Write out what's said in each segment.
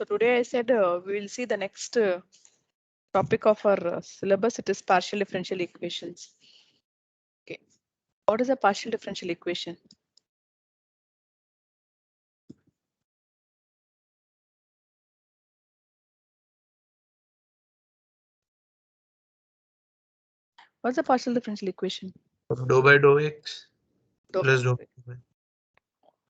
So today I said we will see the next topic of our syllabus. It is partial differential equations. Okay, what is a partial differential equation? What's a partial differential equation? Dou by dou x Dou plus dou by.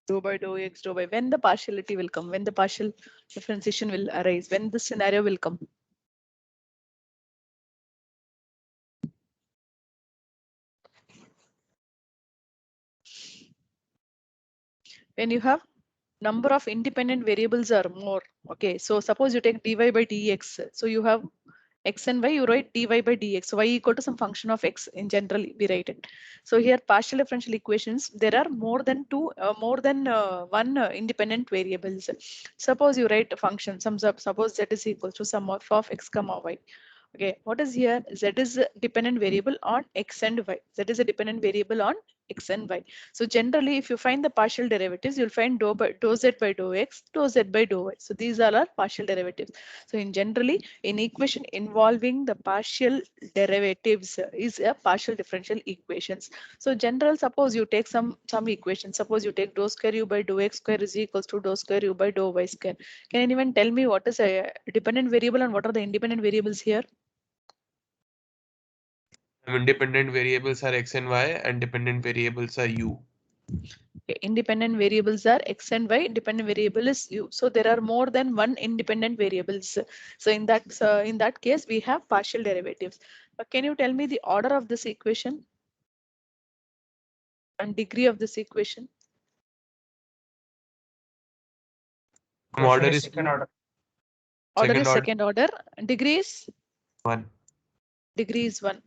dou by dou x, dou by. When the partiality will come? When the partial differentiation will arise? When the scenario will come? When you have number of independent variables are more. Okay, so suppose you take dy by dx. So you have x and y, you write dy by dx. So y equal to some function of x in general, we write it. So here partial differential equations, there are more than one independent variables. Suppose you write a function, suppose z is equal to sum of x comma y. Okay, what is here? Z is a dependent variable on x and y. Z is a dependent variable on x and y. So generally, if you find the partial derivatives, you'll find dou z by dou x, dou z by dou y. So these are our partial derivatives. So in generally, in equation involving the partial derivatives is a partial differential equations. So general, suppose you take some equation. Suppose you take dou square u by dou x square is equals to dou square u by dou y square. Can anyone tell me what is a dependent variable and what are the independent variables here? Independent variables are x and y, and dependent variables are u. Okay, independent variables are x and y. Dependent variable is u. So there are more than one independent variables. So in that case, we have partial derivatives. Can you tell me the order of this equation and degree of this equation? Order is second order. Order is second order. Degree is 1. Degree is 1.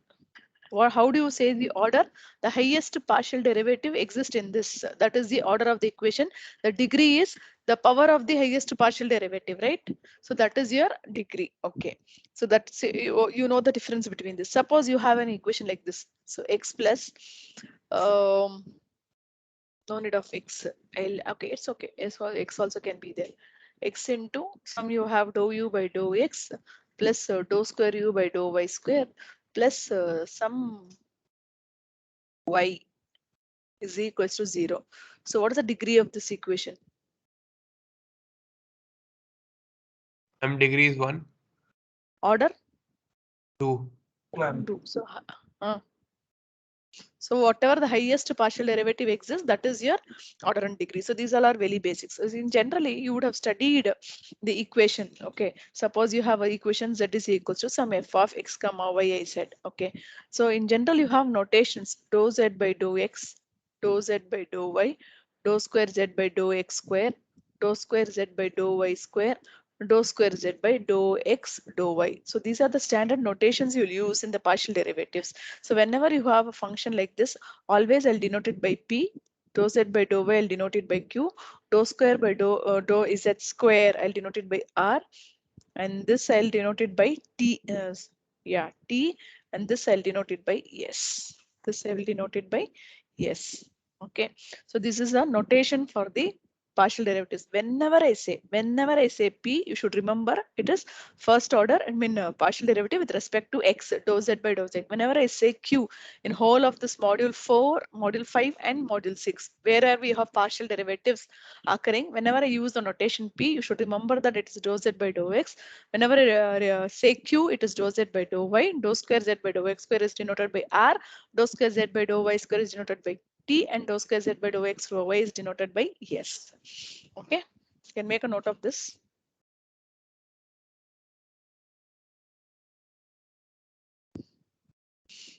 Or how do you say the order? The highest partial derivative exists in this. That is the order of the equation. The degree is the power of the highest partial derivative, right? So that is your degree. Okay. So that's you know the difference between this. Suppose you have an equation like this. So x plus no need of x. Okay, it's okay. X also can be there. X into some you have dou u by dou x plus dou square u by dou y square plus some y is equals to 0. So what is the degree of this equation? Degree is 1. Order 2. 2. So whatever the highest partial derivative exists, that is your order and degree. So these all are very basics. So in generally, you would have studied the equation. Okay, suppose you have an equation z is equals to some f of x comma y I said. Okay, so in general, you have notations dou z by dou x, dou z by dou y, dou square z by dou x square, dou square z by dou y square, dou square z by dou x dou y. So these are the standard notations you'll use in the partial derivatives. So whenever you have a function like this, always I'll denote it by P, dou z by dou y I'll denote it by Q, dou square by dou z square I'll denote it by R, and this I'll denote it by T, T, and this I'll denote it by S. This I will denote it by S. Okay, so this is a notation for the partial derivatives. Whenever I say P, you should remember it is first order, partial derivative with respect to X, dou Z by dou Z. Whenever I say Q in whole of this module 4, module 5 and module 6, wherever we have partial derivatives occurring, whenever I use the notation P, you should remember that it is dou Z by dou X. Whenever I say Q, it is dou Z by dou Y, dou square Z by dou X square is denoted by R, dou square Z by dou Y square is denoted by T, and dou square Z by dou X dou Y is denoted by S. Okay, you can make a note of this.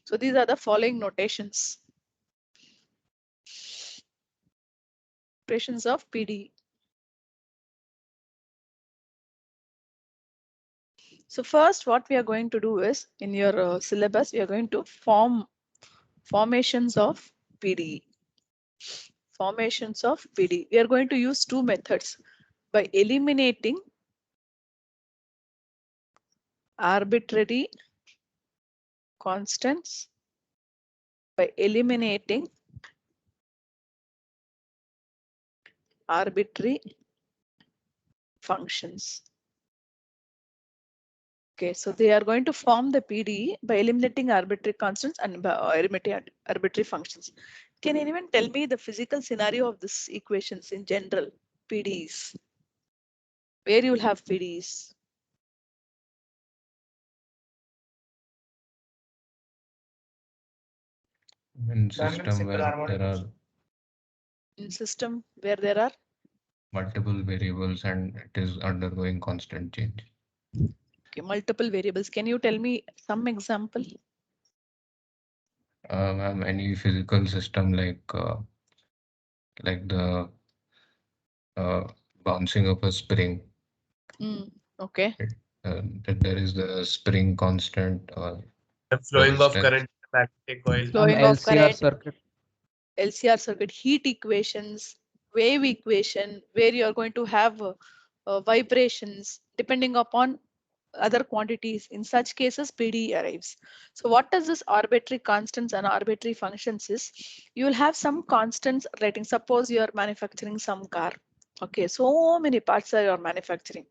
So these are the following notations. Notations of PDE. So first, what we are going to do is in your syllabus, we are going to form formations of PDE. Formations of PDE. We are going to use two methods by eliminating arbitrary constants, by eliminating arbitrary functions. Okay, so they are going to form the PDE by eliminating arbitrary constants and by eliminating arbitrary functions. Can anyone tell me the physical scenario of these equations in general, PDEs? Where you will have PDEs? In system where there are In system where there are multiple variables and it is undergoing constant change. multiple variables. Can you tell me some example? Ma'am, any physical system like the bouncing of a spring, Okay. that there is the spring constant or The flowing of resistance. current in the magnetic coil. Flowing of LCR current, circuit. LCR circuit, heat equations, wave equation, where you are going to have vibrations depending upon other quantities. In such cases, PDE arrives. So what does this arbitrary constants and arbitrary functions is? You will have some constants writing. Suppose you are manufacturing some car. Okay, so many parts are you're manufacturing.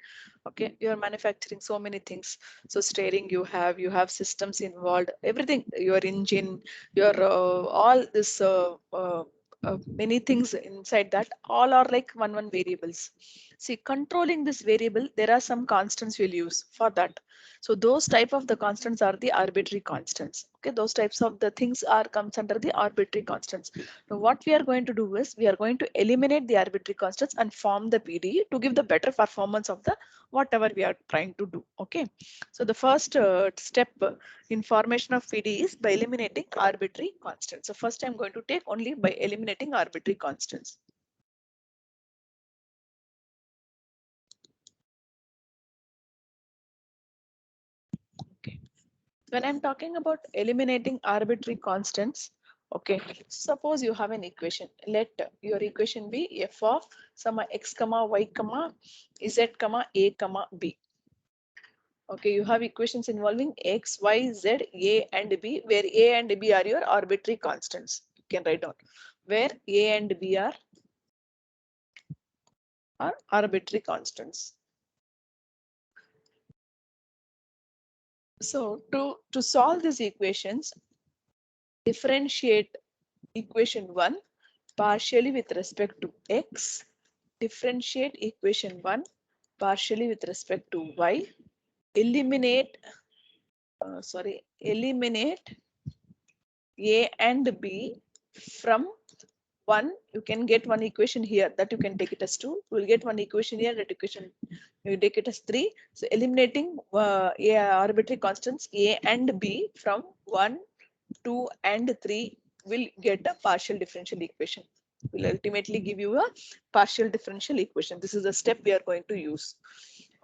Okay, you're manufacturing so many things. So steering you have systems involved, everything, your engine, your all this many things inside that, all are like one variables. See, controlling this variable, there are some constants you'll use for that. So those type of the constants are the arbitrary constants. Okay, those types of the things are comes under the arbitrary constants. Now what we are going to do is we are going to eliminate the arbitrary constants and form the PDE to give the better performance of the whatever we are trying to do. Okay, so the first step in formation of PDE is by eliminating arbitrary constants. So first I'm going to take only by eliminating arbitrary constants. Okay. When I'm talking about eliminating arbitrary constants, okay, suppose you have an equation. Let your equation be f of some x comma y comma z comma a comma b. Okay, you have equations involving x, y, z, a and b, where a and b are your arbitrary constants. You can write down where a and b are arbitrary constants. So to solve these equations, differentiate equation 1 partially with respect to x, differentiate equation 1 partially with respect to y, eliminate eliminate a and b from 1. You can get one equation here that you can take it as 2. You will get one equation here, that equation you take it as 3. So eliminating a arbitrary constants a and b from 1, 2 and 3 will get a partial differential equation. Will ultimately give you a partial differential equation. This is the step we are going to use.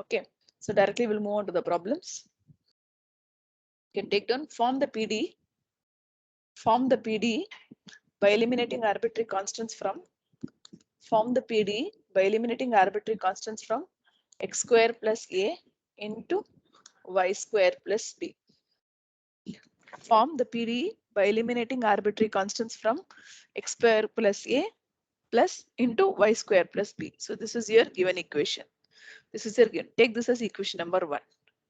Okay, so directly we'll move on to the problems. You can take down, form the PDE by eliminating arbitrary constants from x square plus a into y square plus b. Form the PDE by eliminating arbitrary constants from x square plus a plus into y square plus b. So this is your given equation. This is your given. Take this as equation number 1.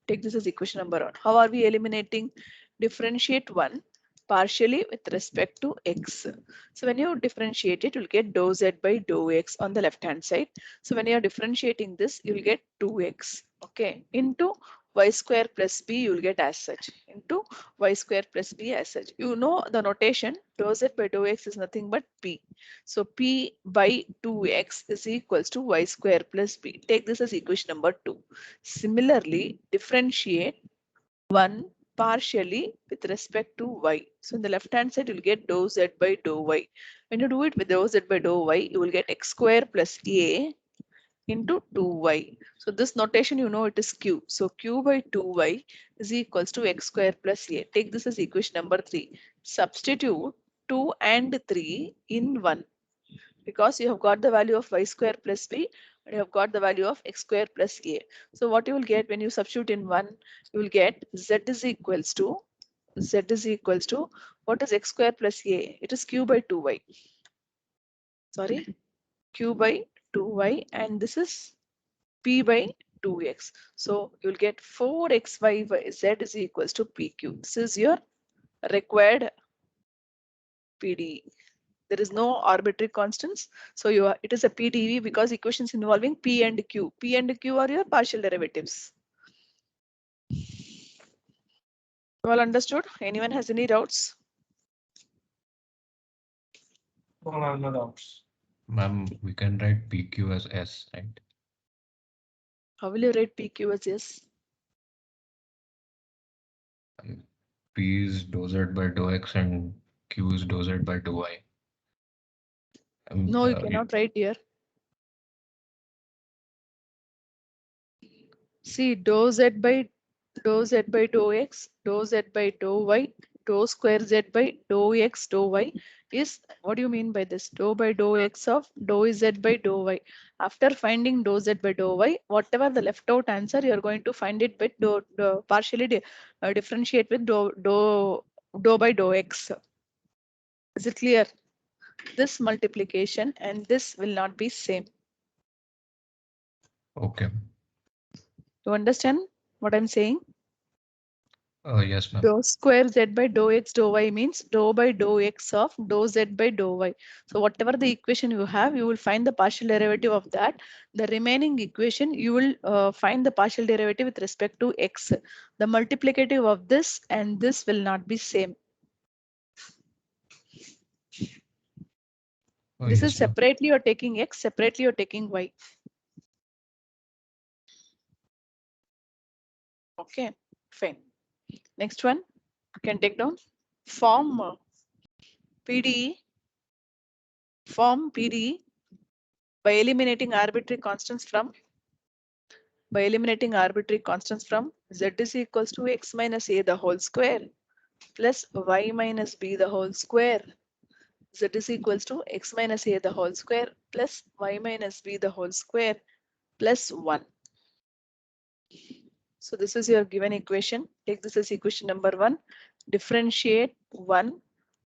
Take this as equation number 1. How are we eliminating? Differentiate 1 partially with respect to x. So when you differentiate it, you'll get dou z by dou x on the left hand side. So when you're differentiating this, you'll get 2x, okay, into y square plus b, you'll get as such, into y square plus b as such. You know the notation, dou z by dou x is nothing but p. So p by 2x is equals to y square plus b. Take this as equation number 2. Similarly, differentiate 1 partially with respect to y. So in the left hand side, you'll get dou z by dou y. When you do it with dou z by dou y, you will get x square plus a into 2y. So this notation, you know, it is q. So q by 2y is equals to x square plus a. Take this as equation number 3. Substitute 2 and 3 in 1, because you have got the value of y square plus b and you have got the value of x square plus a. So what you will get when you substitute in 1, you will get z is equals to what is x square plus a? It is q by 2y. Sorry, q by 2y, and this is p by 2x. So you'll get 4xy z is equals to PQ. This is your required PDE. There is no arbitrary constants. So it is a PDE because equations involving P and Q. P and Q are your partial derivatives. Well understood? Anyone has any doubts? No doubts. Ma'am, we can write PQ as S, right? How will you write PQ as S? P is dou Z by dou X and Q is dou Z by dou Y. No, you cannot write here. See, dou z by dou x, dou z by dou y, dou square z by dou x, dou y is, what do you mean by this? Dou by dou x of dou z by dou y. After finding dou z by dou y, whatever the left out answer, you are going to find it with partially differentiate with dou by dou x. Is it clear? This multiplication and this will not be same. Okay. You understand what I'm saying? Yes, ma'am. Dou square z by dou x dou y means dou by dou x of dou z by dou y. So whatever the equation you have, you will find the partial derivative of that. The remaining equation, you will find the partial derivative with respect to x. The multiplicative of this and this will not be same. This Yes, is ma'am. separately you're taking x, separately you're taking y. Okay, fine. Next one, you can take down form PDE. Form PDE by eliminating arbitrary constants from z is equals to x minus a the whole square plus y minus b the whole square. Z is equals to x minus a the whole square plus y minus b the whole square plus 1. So this is your given equation. Take this as equation number 1. Differentiate 1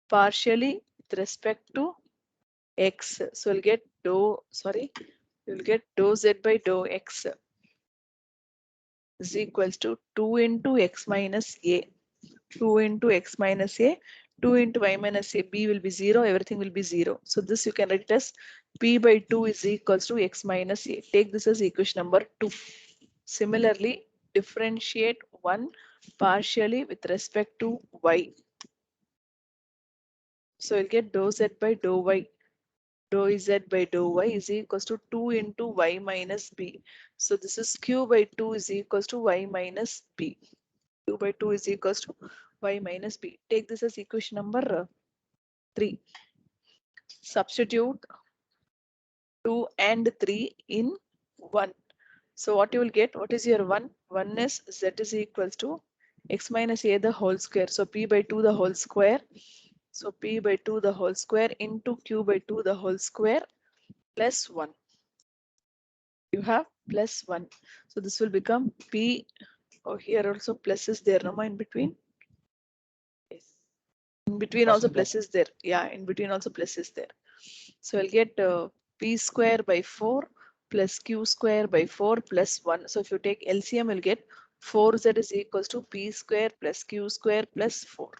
partially with respect to x. So you'll get dou z by dou x is equals to 2 into x minus a. 2 into x minus a, 2 into y minus a, b will be 0, everything will be 0. So this you can write it as p by 2 is equals to x minus a. Take this as equation number 2. Similarly, differentiate 1 partially with respect to y. So you'll get dou z by dou y. Dou z by dou y is equals to 2 into y minus b. So this is q by 2 is equals to y minus b. Q by 2 is equals to y minus b. Take this as equation number 3. Substitute 2 and 3 in 1. So what you will get? What is your 1? 1 is z is equals to x minus a the whole square. So p by 2 the whole square. So p by 2 the whole square into q by 2 the whole square plus 1. You have plus 1. So this will become p. Oh, here also plus is there, no, in between. Yes. In between also plus is there. Yeah, in between also plus is there. So I'll get p square by 4 plus q square by 4 plus 1. So if you take LCM, you'll get 4z is equals to p square plus q square plus 4.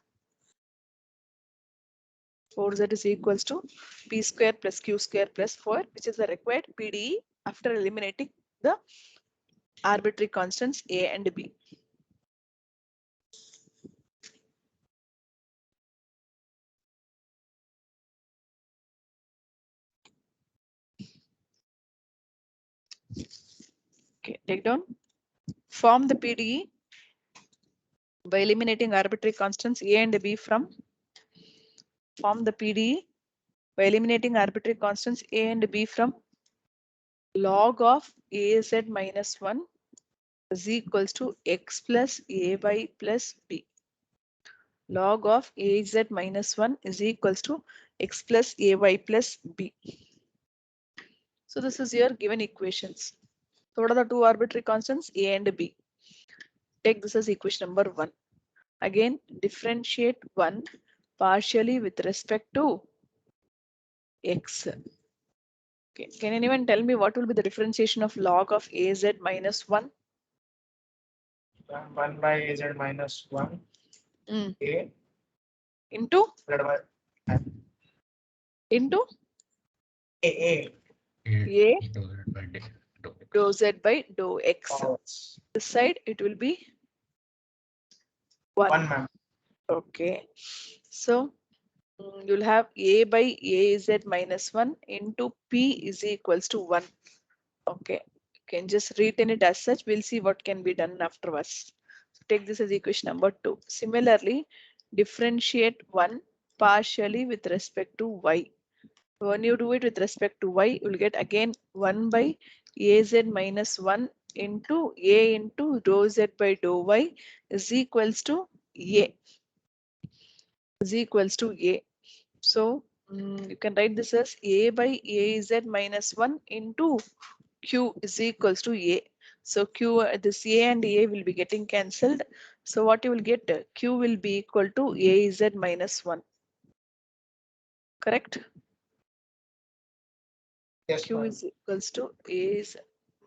4z is equals to p square plus q square plus 4, which is the required PDE after eliminating the arbitrary constants a and b. Okay, take down. Form the PDE by eliminating arbitrary constants a and b from. Form the PDE by eliminating arbitrary constants a and b from log of az minus 1 is equals to x plus ay plus b. Log of az minus 1 is equals to x plus ay plus b. So this is your given equations. So what are the two arbitrary constants? A and b. Take this as equation number 1. Again, differentiate 1 partially with respect to x. Okay, can anyone tell me what will be the differentiation of log of az minus 1? 1 by az minus 1 Mm, a into divided by into a A A dou z by dou x. dou z by dou x. powers This side it will be 1. 1 ma'am. Okay, so you'll have a by az minus 1 into p is equals to 1. Okay, you can just retain it as such. We'll see what can be done afterwards. So take this as equation number 2. Similarly, differentiate 1 partially with respect to y. When you do it with respect to y, you'll get again 1 by az minus 1 into a into dou z by dou y is equals to a. Is equals to a. So you can write this as a by az minus 1 into q is equals to a. So q, this a and a will be getting cancelled. So what you will get, q will be equal to az minus 1. Correct? Yes, Q ma'am. is equals to az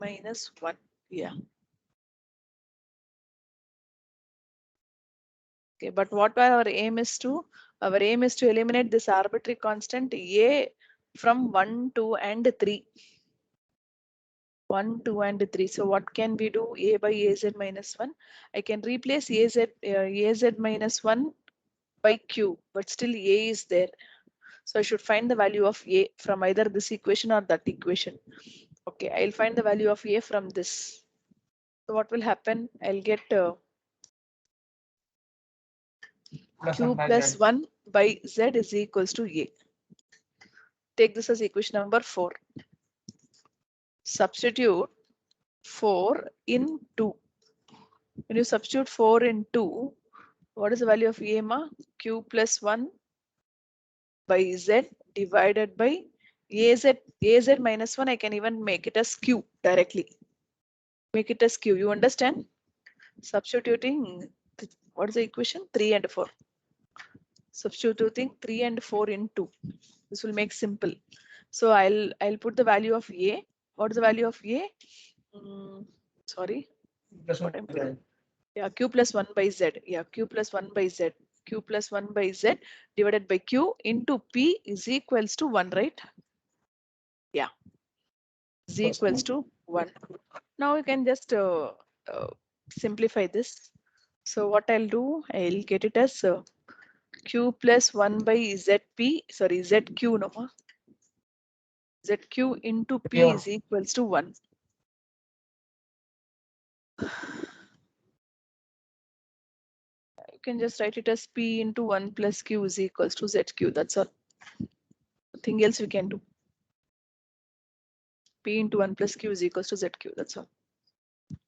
minus 1. Yeah. Okay, but what our aim is to? Our aim is to eliminate this arbitrary constant a from 1, 2, and 3. 1, 2, and 3. So what can we do? A by az minus 1. I can replace az minus 1 by q, but still a is there. So I should find the value of a from either this equation or that equation. Okay, I'll find the value of a from this. So what will happen? I'll get Plus q 1 by plus z. 1 by z is equals to a. Take this as equation number 4. Substitute 4 in 2. When you substitute 4 in 2, what is the value of a, ma? Q plus 1 by z divided by az minus 1. I can even make it as q directly. Make it as q. You understand? Substituting, what is the equation? 3 and 4. Substituting 3 and 4 in 2. This will make simple. So I'll put the value of a. What is the value of a? Sorry. Plus 1 What I'm by doing? z. Yeah, q plus 1 by z. Yeah, q plus 1 by z. Q plus 1 by z divided by q into p is equals to 1, right? Yeah, is Yes, equals to 1. Now you can just simplify this. So what I'll do, I'll get it as q plus 1 by zp, sorry, zq, no more. Zq into p Yeah. is equals to 1. You can just write it as p into 1 plus q is equals to zq. That's all. Nothing else we can do. P into 1 plus q is equals to zq. That's all.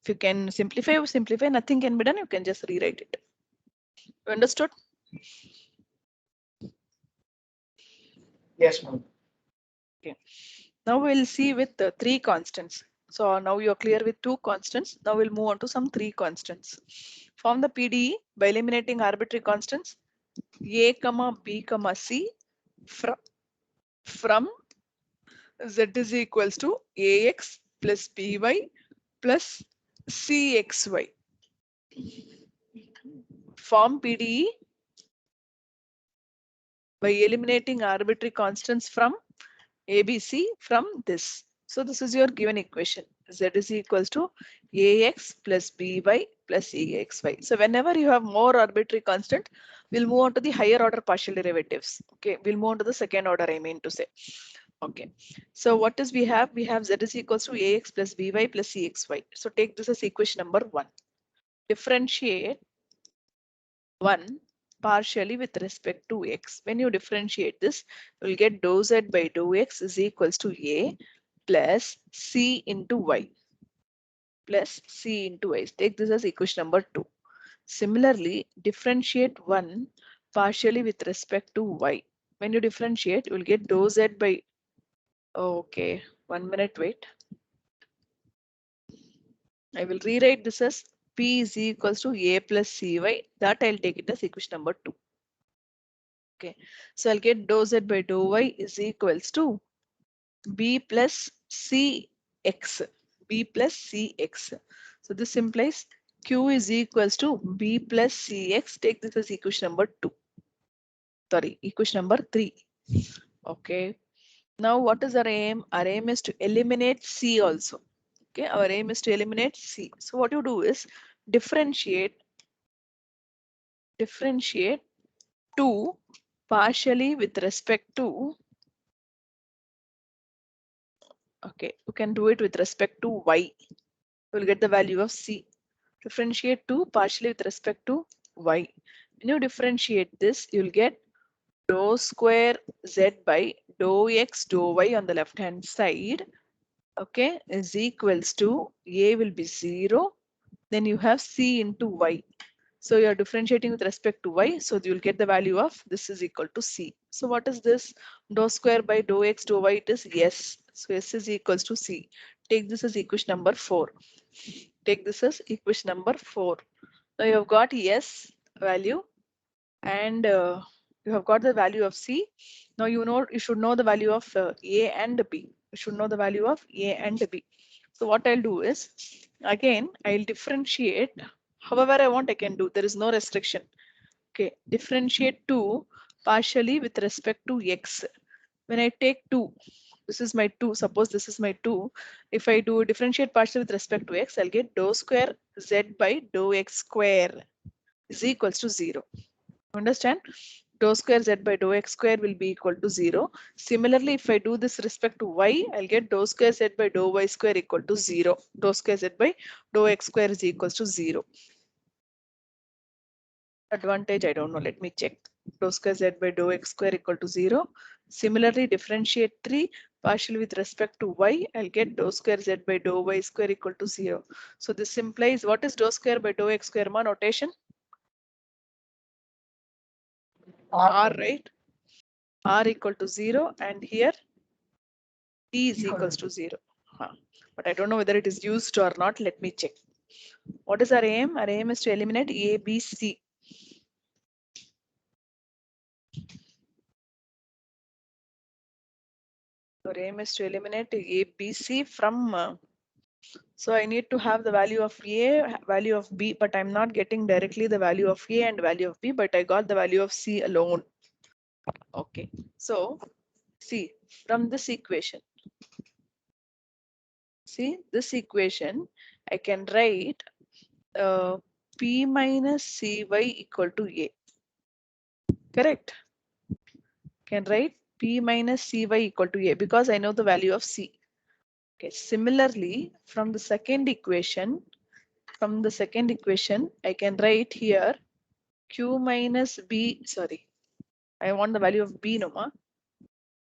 If you can simplify, simplify. Nothing can be done. You can just rewrite it. You understood? Yes, ma'am. Okay. Now we'll see with the 3 constants. So now you're clear with 2 constants. Now we'll move on to some 3 constants. Form the PDE by eliminating arbitrary constants a, b, c from z is equals to ax plus by plus cxy. Form PDE by eliminating arbitrary constants from ABC from this. So this is your given equation. Z is equals to ax plus by plus exy. So whenever you have more arbitrary constant, we'll move on to the higher order partial derivatives. Okay, we'll move on to the second order, I mean to say. Okay, so what is we have? We have Z is equals to ax plus by plus cxy. So take this as equation number 1. Differentiate 1 partially with respect to x. When you differentiate this, you will get dou z by dou x is equals to a plus c into y. Plus c into y. Take this as equation number 2. Similarly, differentiate 1 partially with respect to y. When you differentiate, you will get dou z by, okay, 1 minute, wait. I will rewrite this as p is equals to a plus cy. That I'll take it as equation number 2. Okay, so I'll get dou z by dou y is equals to b plus cx. B plus cx. So this implies q is equals to b plus cx. Take this as equation number 2. Sorry, equation number 3. Okay. Now what is our aim? Our aim is to eliminate c also. Okay, our aim is to eliminate c. So what you do is differentiate 2 partially with respect to, okay, you can do it with respect to y. You will get the value of c. Differentiate 2 partially with respect to y. When you differentiate this, you will get dou square z by dou x dou y on the left hand side, okay, is equals to a will be 0. Then you have c into y. So you're differentiating with respect to y. So you'll get the value of this is equal to c. So what is this? Dou square by dou x dou y, it is s. So s is equals to c. Take this as equation number 4. Take this as equation number 4. Now you have got s value and you have got the value of c. Now you should know the value of a and b. You should know the value of a and b. So what I'll do is, again, I'll differentiate. However I want, I can do. There is no restriction. Okay, differentiate 2 partially with respect to x. When I take 2, this is my 2. Suppose this is my 2. If I do differentiate partially with respect to x, I'll get dou square z by dou x square is equals to 0. Understand? Dou square z by dou x square will be equal to 0. Similarly, if I do this respect to y, I'll get dou square z by dou y square equal to 0. Dou square z by dou x square is equals to 0. Advantage, I don't know. Let me check. Dou square z by dou x square equal to 0. Similarly, differentiate 3 partially with respect to y. I'll get dou square z by dou y square equal to 0. So this implies what is dou square by dou x square, ma notation? R, right? R equal to 0 and here t is equals to 0. But I don't know whether it is used or not. Let me check. What is our aim? Our aim is to eliminate A, B, C. Our aim is to eliminate A, B, C from. So I need to have the value of A, value of B, but I'm not getting directly the value of A and value of B, but I got the value of C alone. Okay. So see, from this equation, see this equation, I can write P minus Cy equal to A. Correct? Can write P minus Cy equal to A because I know the value of C. Okay. Similarly, from the second equation, I can write here Q minus B. Sorry, I want the value of B, no ma.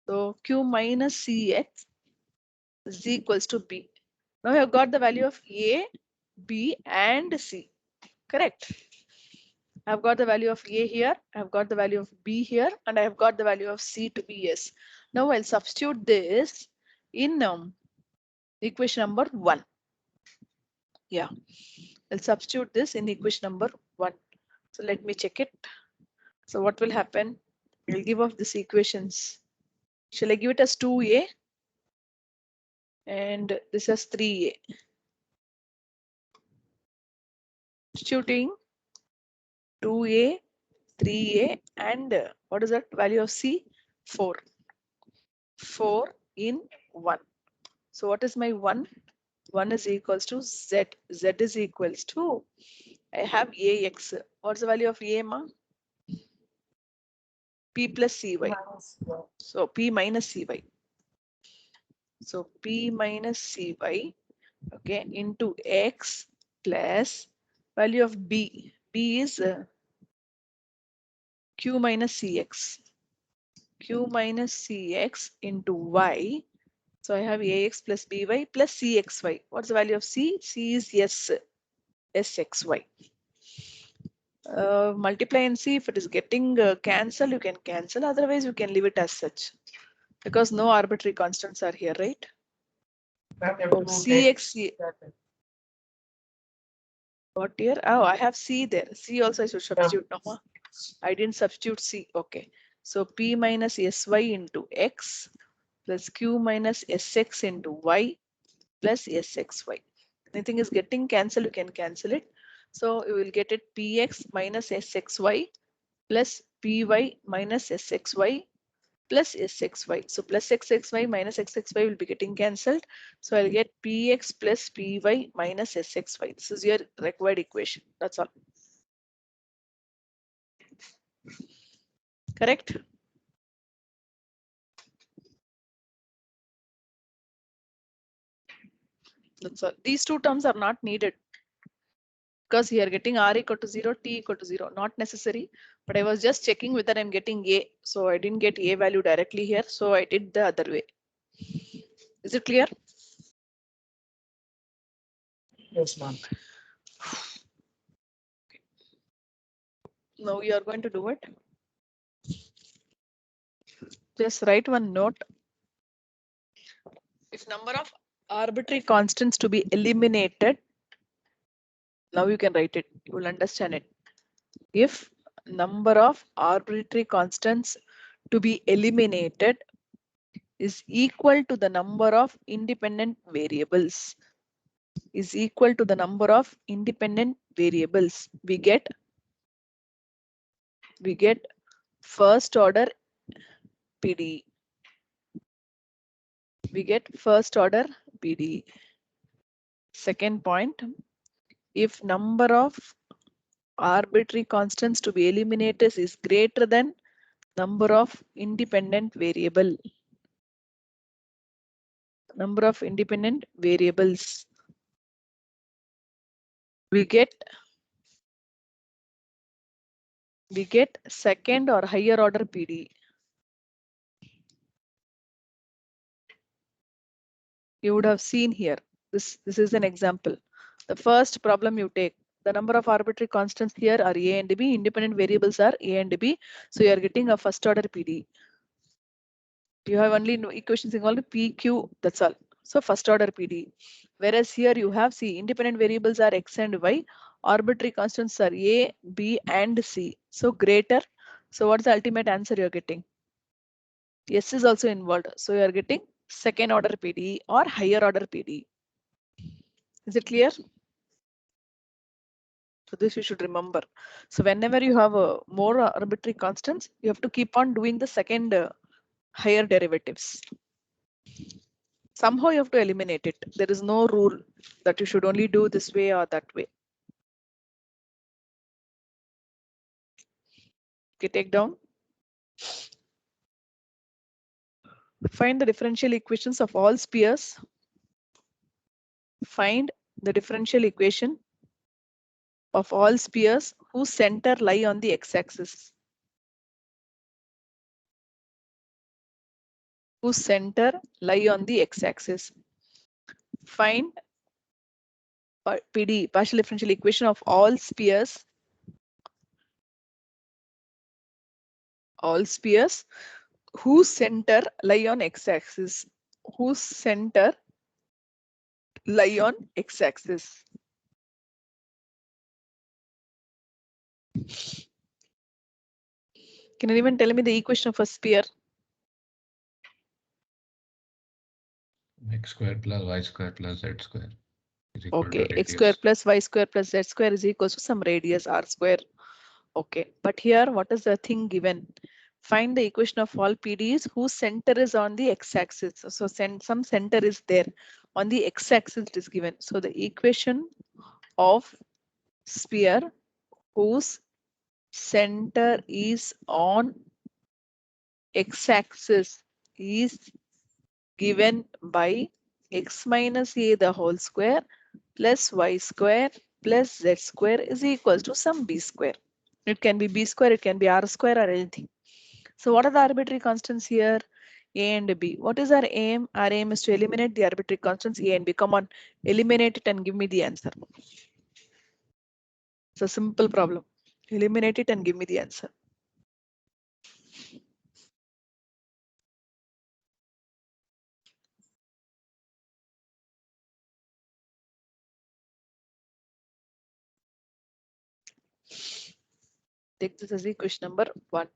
So Q minus Cx is equals to B. Now I have got the value of A, B, and C. Correct? I've got the value of A here, I've got the value of B here, and I've got the value of C to be S. Now I'll substitute this in equation number 1. Yeah, I'll substitute this in equation number 1. So let me check it. So what will happen? I'll give off these equations. Shall I give it as 2A? And this is 3A. Substituting 2A, 3A, and what is that value of C? 4. 4 in 1. So what is my 1? 1 is equals to Z. Z is equals to, I have AX. What's the value of A, ma? P plus CY. So P minus CY. So P minus CY, okay, into X plus value of B. B is Q minus CX. Q minus CX into Y. So I have AX plus BY plus CXY. What's the value of C? C is S. SXY. Multiply and see if it is getting cancelled, you can cancel. Otherwise, you can leave it as such. Because no arbitrary constants are here, right? CX. What here? Oh, I have C there. C also I should substitute. No, I didn't substitute C. Okay. So P minus SY into X plus q minus sx into y plus sxy. Anything is getting cancelled, you can cancel it. So you will get it px minus sxy plus py minus sxy plus sxy. So plus xxy minus xxy will be getting cancelled. So I'll get px plus py minus sxy. This is your required equation. That's all. Correct? That's all. These two terms are not needed because here getting r equal to 0, t equal to 0, not necessary. But I was just checking whether I'm getting a. So I didn't get a value directly here. So I did the other way. Is it clear? Yes, ma'am. Now you are going to do it. Just write one note. If number of arbitrary constants to be eliminated, now you can write it. You will understand it. If number of arbitrary constants to be eliminated is equal to the number of independent variables, is equal to the number of independent variables, we get first order PD. We get first order PD. Second point, if number of arbitrary constants to be eliminated is greater than number of independent variable. Number of independent variables. We get second or higher order PD. You would have seen here. This is an example. The first problem you take. The number of arbitrary constants here are A and B. Independent variables are A and B. So you are getting a first order PD. You have only equations involved PQ. That's all. So first order PD. Whereas here you have C. Independent variables are X and Y. Arbitrary constants are A, B, and C. So greater. So what's the ultimate answer you're getting? S is also involved. So you are getting second order PD or higher order PD. Is it clear? So this you should remember. So whenever you have more arbitrary constants, you have to keep on doing the second higher derivatives. Somehow you have to eliminate it. There is no rule that you should only do this way or that way. Okay, take down. Find the differential equations of all spheres. Find the differential equation of all spheres whose center lie on the x-axis. Whose center lie on the x-axis. Find PD, partial differential equation of all spheres. All spheres whose center lie on x-axis. Whose center lie on x-axis. Can anyone tell me the equation of a sphere? X square plus y square plus z square is equal Okay, to x square radius. plus y square plus z square is equal to some radius r square. Okay, but here what is the thing given? Find the equation of all PDs whose center is on the x-axis. So some center is there on the x-axis it is given. So the equation of sphere whose center is on x-axis is given by x minus a the whole square plus y square plus z square is equal to some b square. It can be b square, it can be r square or anything. So what are the arbitrary constants here? A and B. What is our aim? Our aim is to eliminate the arbitrary constants A and B. Come on, eliminate it and give me the answer. It's a simple problem. Eliminate it and give me the answer. Take this as equation number 1.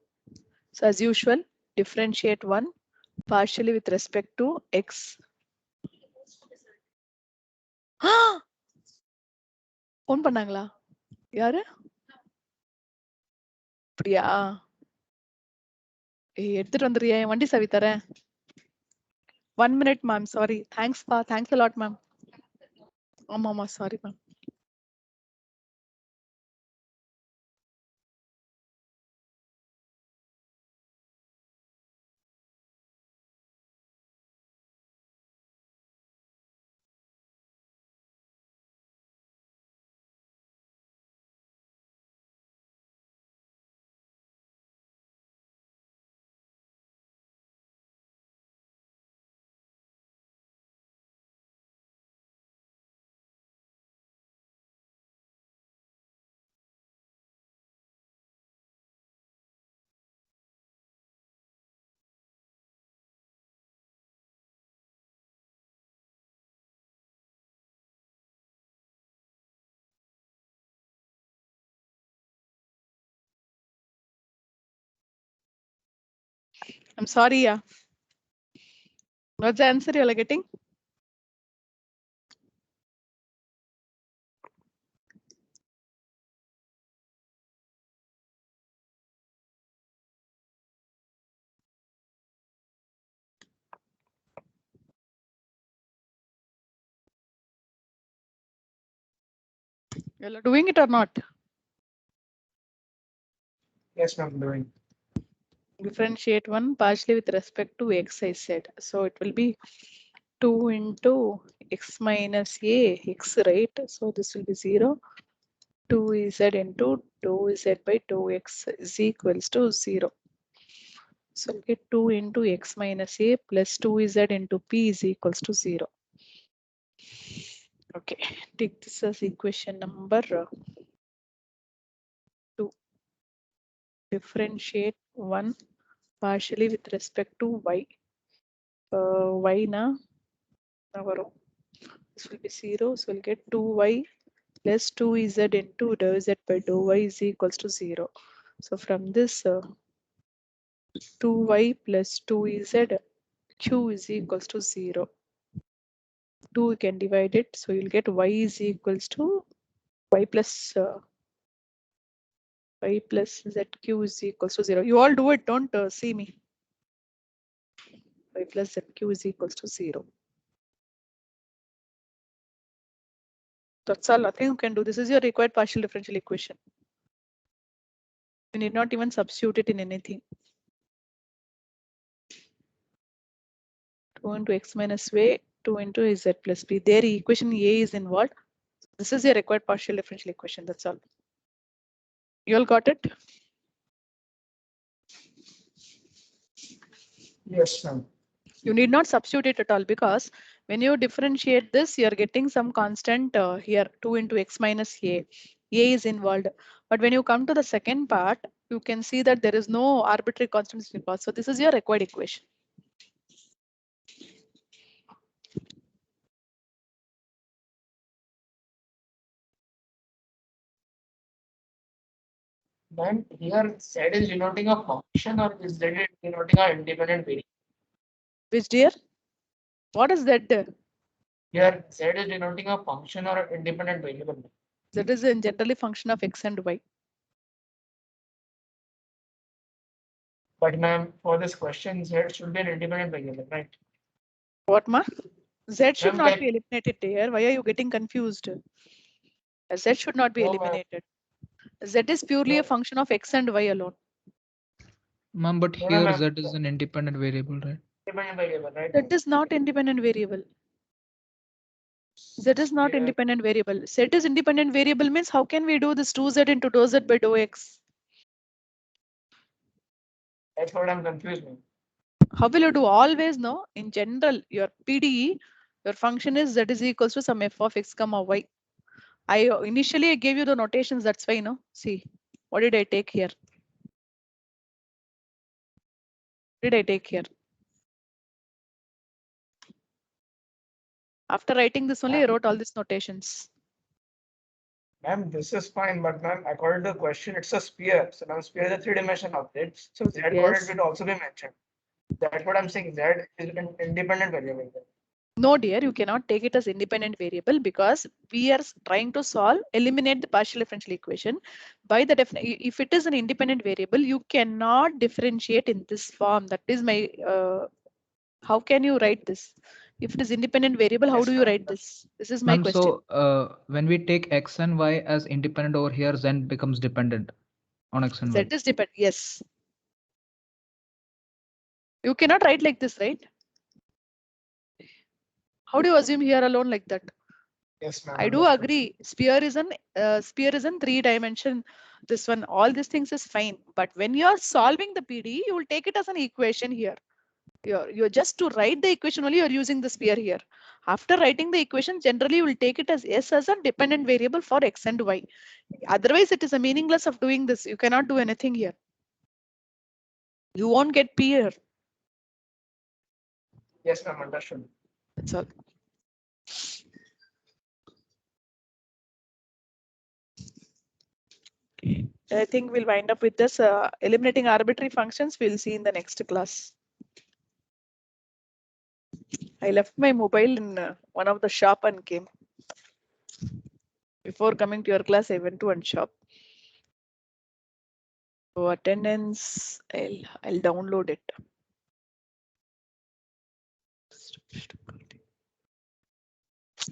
So as usual, differentiate 1, partially with respect to x. Phone பண்ணாங்களா? யாரு? அப்படியா? ஏய் எடுத்துட்டு வந்துறியா? என் வண்டி சாவி தரேன். 1 minute ma'am, sorry. Thanks pa, thanks a lot ma'am. ஆமாமா, sorry ma'am. I'm sorry, yeah. What's the answer you're getting? You're doing it or not? Yes, ma'am, doing. Differentiate one partially with respect to x, I said. So it will be 2 into x minus a x, right? So this will be 0. 2z into 2z by 2x is equals to 0. So we get 2 into x minus a plus 2z into p is equals to 0. Okay, take this as equation number 2. Differentiate 1 partially with respect to y. Y na varo. This will be 0, so we'll get 2y plus 2z into dou z by dou y is equals to 0. So from this 2y plus 2z q is equals to 0. 2 we can divide it, so you'll get y is equals to y plus zq is equals to 0. You all do it, don't see me. Y plus zq is equals to 0. That's all, nothing you can do. This is your required partial differential equation. You need not even substitute it in anything. 2 into x minus y, 2 into z plus b. There equation a is involved. This is your required partial differential equation. That's all. You all got it? Yes, ma'am. You need not substitute it at all, because when you differentiate this, you are getting some constant here, 2 into x minus a. A is involved. But when you come to the second part, you can see that there is no arbitrary constants involved. So this is your required equation. Ma'am, here Z is denoting a function or is Z denoting an independent variable? Which dear? What is that? Here Z is denoting a function or an independent variable. That is in generally function of x and y. But ma'am, for this question, Z should be an independent variable, right? What ma? Z should Ma'am, not like- be eliminated there. Why are you getting confused? Z should not be No, ma'am. eliminated. Z is purely a No. function of x and y alone. Ma'am, but No, no, here ma'am. Z is an independent variable, right? Independent variable, right? That is not independent variable. Z is not Yeah. independent variable. Z is independent variable means how can we do this 2z into dou z by dou x? That's what I'm confused with. How will you do? Always no. In general, your PDE, your function is z is equals to some f of x comma y. I initially I gave you the notations. That's why no. See, what did I take here? What did I take here? After writing this only, I wrote all these notations. Ma'am, this is fine, but ma'am, according to the question, it's a sphere. So now sphere is a three-dimensional object. So Z Yes. coordinate will also be mentioned. That's what I'm saying. Z is an independent variable. No, dear, you cannot take it as independent variable because we are trying to eliminate the partial differential equation. By the definition, if it is an independent variable, you cannot differentiate in this form. That is my, how can you write this? If it is independent variable, how Yes, do you ma'am. write this? This is my Ma'am, question. so when we take x and y as independent over here, Z becomes dependent on x and Z y. is dependent, yes. You cannot write like this, right? How do you assume here alone like that? Yes, ma'am. I do agree. Sphere is in 3-dimension. This one, all these things is fine. But when you are solving the PD, you will take it as an equation here. You're just to write the equation only, you're using the sphere here. After writing the equation, generally you will take it as S as a dependent variable for X and Y. Otherwise, it is a meaningless of doing this. You cannot do anything here. You won't get P here. Yes, ma'am. Understood. That's all. I think we'll wind up with this eliminating arbitrary functions. We'll see in the next class. I left my mobile in one of the shop and came. Before coming to your class, I went to one shop. So attendance, I'll download it.